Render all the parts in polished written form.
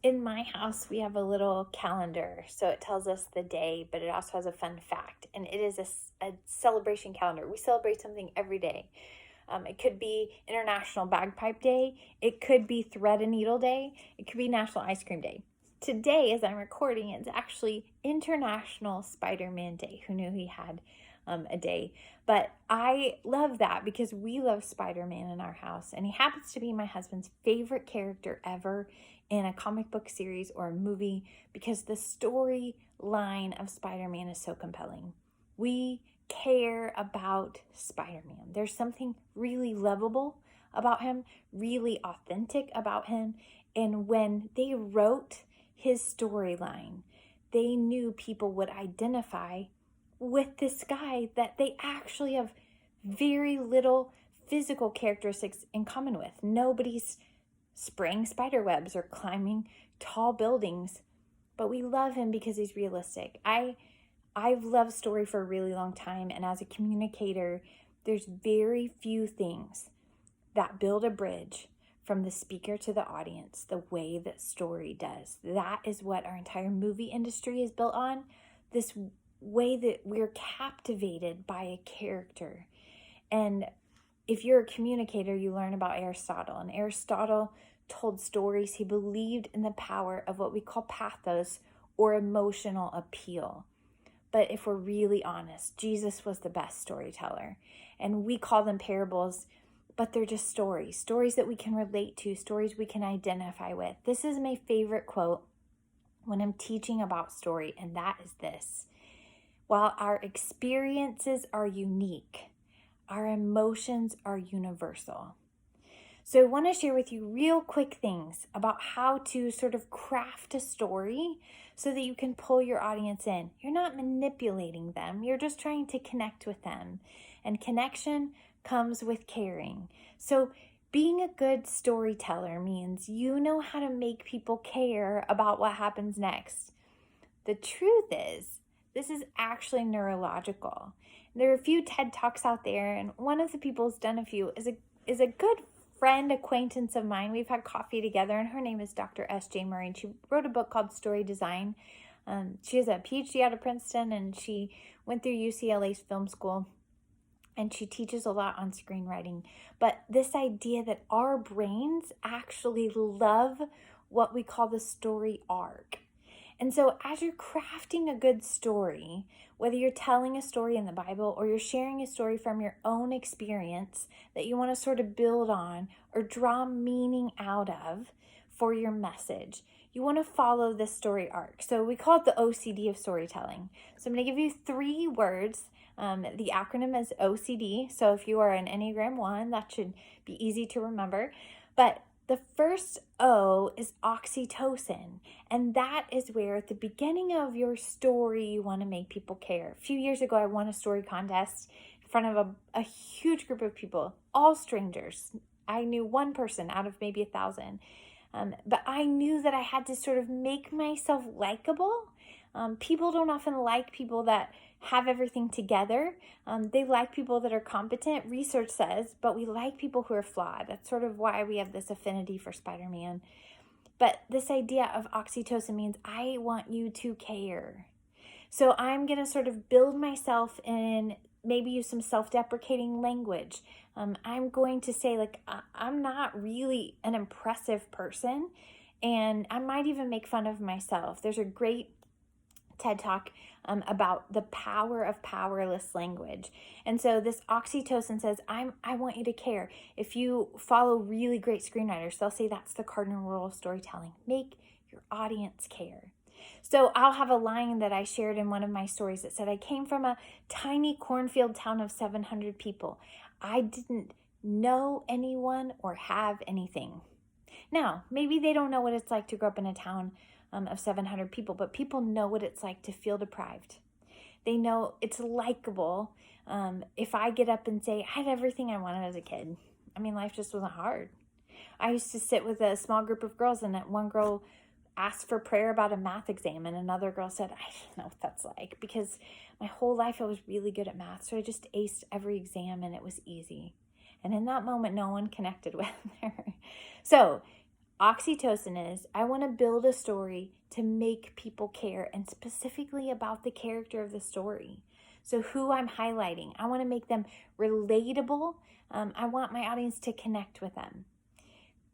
In my house, we have a little calendar, so it tells us the day, but it also has a fun fact, and it is a celebration calendar. We celebrate something every day. It could be International Bagpipe Day. It could be Thread and Needle Day. It could be National Ice Cream Day. Today, as I'm recording, it's actually International Spider-Man Day. Who knew he had a day? But I love that because we love Spider-Man in our house, and he happens to be my husband's favorite character ever in a comic book series or a movie because the storyline of Spider-Man is so compelling. We care about Spider-Man. There's something really lovable about him, really authentic about him. And when they wrote his storyline, they knew people would identify with this guy that they actually have very little physical characteristics in common with. Nobody's spraying spider webs or climbing tall buildings, but we love him because he's realistic. I've loved story for a really long time, and as a communicator, there's very few things that build a bridge from the speaker to the audience the way that story does. That is what our entire movie industry is built on, this way that we're captivated by a character. And if you're a communicator, you learn about Aristotle, and Aristotle told stories. He believed in the power of what we call pathos or emotional appeal. But if we're really honest, Jesus was the best storyteller. And we call them parables, but they're just stories that we can relate to, stories we can identify with. This is my favorite quote when I'm teaching about story, and that is this: while our experiences are unique, our emotions are universal. So I want to share with you real quick things about how to sort of craft a story so that you can pull your audience in. You're not manipulating them. You're just trying to connect with them. And connection comes with caring. So being a good storyteller means you know how to make people care about what happens next. The truth is, this is actually neurological. There are a few TED Talks out there, and one of the people who's done a few is a good friend, acquaintance of mine. We've had coffee together, and her name is Dr. S.J. Murray, and she wrote a book called Story Design. She has a PhD out of Princeton, and she went through UCLA's film school, and she teaches a lot on screenwriting. But this idea that our brains actually love what we call the story arc. And so as you're crafting a good story, whether you're telling a story in the Bible or you're sharing a story from your own experience that you want to sort of build on or draw meaning out of for your message, you want to follow this story arc. So we call it the OCD of storytelling. So I'm going to give you 3 words. The acronym is OCD. So if you are an Enneagram 1, that should be easy to remember. But the first O is oxytocin, and that is where at the beginning of your story you want to make people care. A few years ago, I won a story contest in front of a huge group of people, all strangers. I knew one person out of maybe 1,000, but I knew that I had to sort of make myself likable. People don't often like people that have everything together. They like people that are competent, research says, but we like people who are flawed. That's sort of why we have this affinity for Spider-Man. But this idea of oxytocin means I want you to care. So I'm going to sort of build myself in, maybe use some self-deprecating language. I'm going to say, like, I'm not really an impressive person, and I might even make fun of myself. There's a great TED Talk about the power of powerless language. And so this oxytocin says, I want you to care. If you follow really great screenwriters, they'll say that's the cardinal rule of storytelling. Make your audience care. So I'll have a line that I shared in one of my stories that said, I came from a tiny cornfield town of 700 people. I didn't know anyone or have anything. Now, maybe they don't know what it's like to grow up in a town of 700 people, but people know what it's like to feel deprived. They know it's likable. If I get up and say, I had everything I wanted as a kid. I mean, life just wasn't hard. I used to sit with a small group of girls, and one girl asked for prayer about a math exam, and another girl said, I don't know what that's like, because my whole life I was really good at math, so I just aced every exam, and it was easy. And in that moment, no one connected with her. So Oxytocin is, I want to build a story to make people care, and specifically about the character of the story. So who I'm highlighting, I want to make them relatable. I want my audience to connect with them.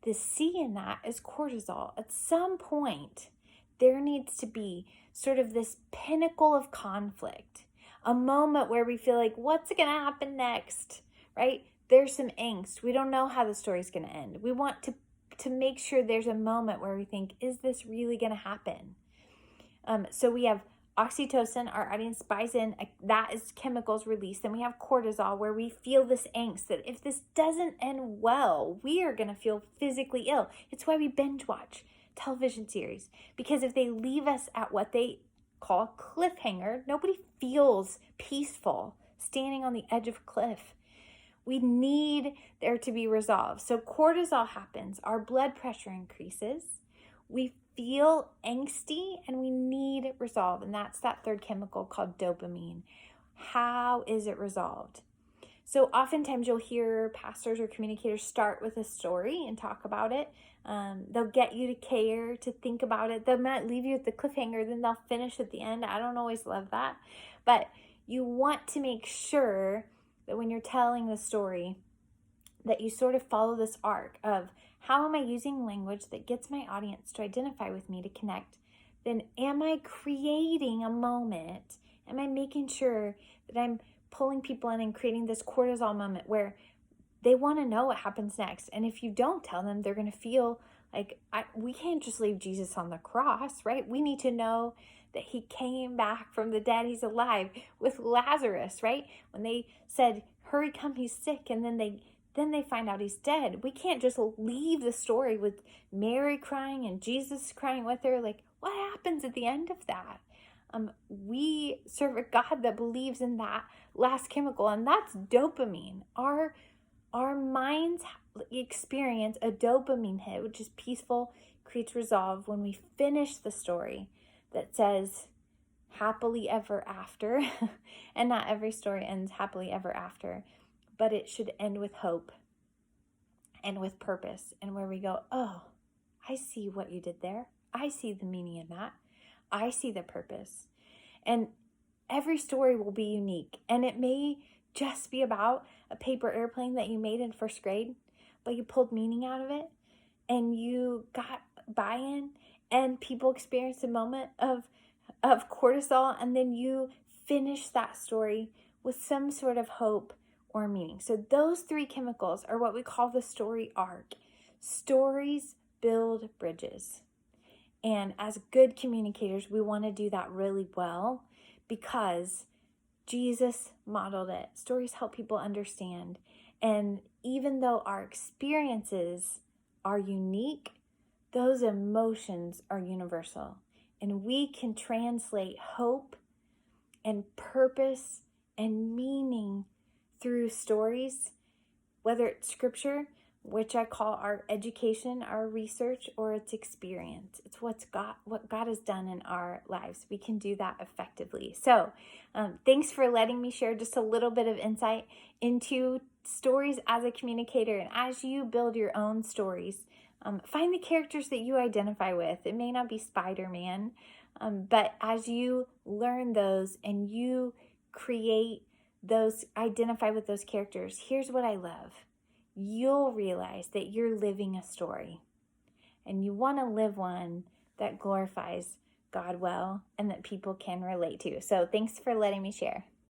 The C in that is cortisol. At some point, there needs to be sort of this pinnacle of conflict, a moment where we feel like, what's going to happen next, right? There's some angst. We don't know how the story's going to end. We want to make sure there's a moment where we think, is this really going to happen? So we have oxytocin, our audience buys in, that is chemicals released. Then we have cortisol, where we feel this angst that if this doesn't end well, we are going to feel physically ill. It's why we binge watch television series, because if they leave us at what they call cliffhanger, nobody feels peaceful standing on the edge of a cliff. We need there to be resolve. So cortisol happens, our blood pressure increases, we feel angsty, and we need resolve. And that's that third chemical called dopamine. How is it resolved? So oftentimes you'll hear pastors or communicators start with a story and talk about it. They'll get you to care, to think about it. They might leave you at the cliffhanger, then they'll finish at the end. I don't always love that. But you want to make sure that when you're telling the story, that you sort of follow this arc of, how am I using language that gets my audience to identify with me, to connect? Then am I creating a moment? Am I making sure that I'm pulling people in and creating this cortisol moment where they want to know what happens next? And if you don't tell them, they're going to feel like, we can't just leave Jesus on the cross, right? We need to know that he came back from the dead. He's alive. With Lazarus, right? When they said, hurry, come, he's sick. And then they find out he's dead. We can't just leave the story with Mary crying and Jesus crying with her. Like, what happens at the end of that? We serve a God that believes in that last chemical, and that's dopamine. Our minds experience a dopamine hit, which is peaceful, creates resolve when we finish the story that says happily ever after. And not every story ends happily ever after, but it should end with hope and with purpose, and where we go, oh, I see what you did there. I see the meaning in that. I see the purpose. And every story will be unique, and it may just be about a paper airplane that you made in first grade, but you pulled meaning out of it, and you got buy-in, and people experienced a moment of cortisol, and then you finish that story with some sort of hope or meaning. So those three chemicals are what we call the story arc. Stories build bridges. And as good communicators, we want to do that really well because Jesus modeled it. Stories help people understand. And even though our experiences are unique, those emotions are universal. And we can translate hope and purpose and meaning through stories, whether it's scripture, which I call our education, our research, or it's experience. It's what God has done in our lives. We can do that effectively. So thanks for letting me share just a little bit of insight into stories as a communicator. And as you build your own stories, find the characters that you identify with. It may not be Spider-Man, but as you learn those and you create those, identify with those characters, here's what I love. You'll realize that you're living a story, and you want to live one that glorifies God well and that people can relate to. So thanks for letting me share.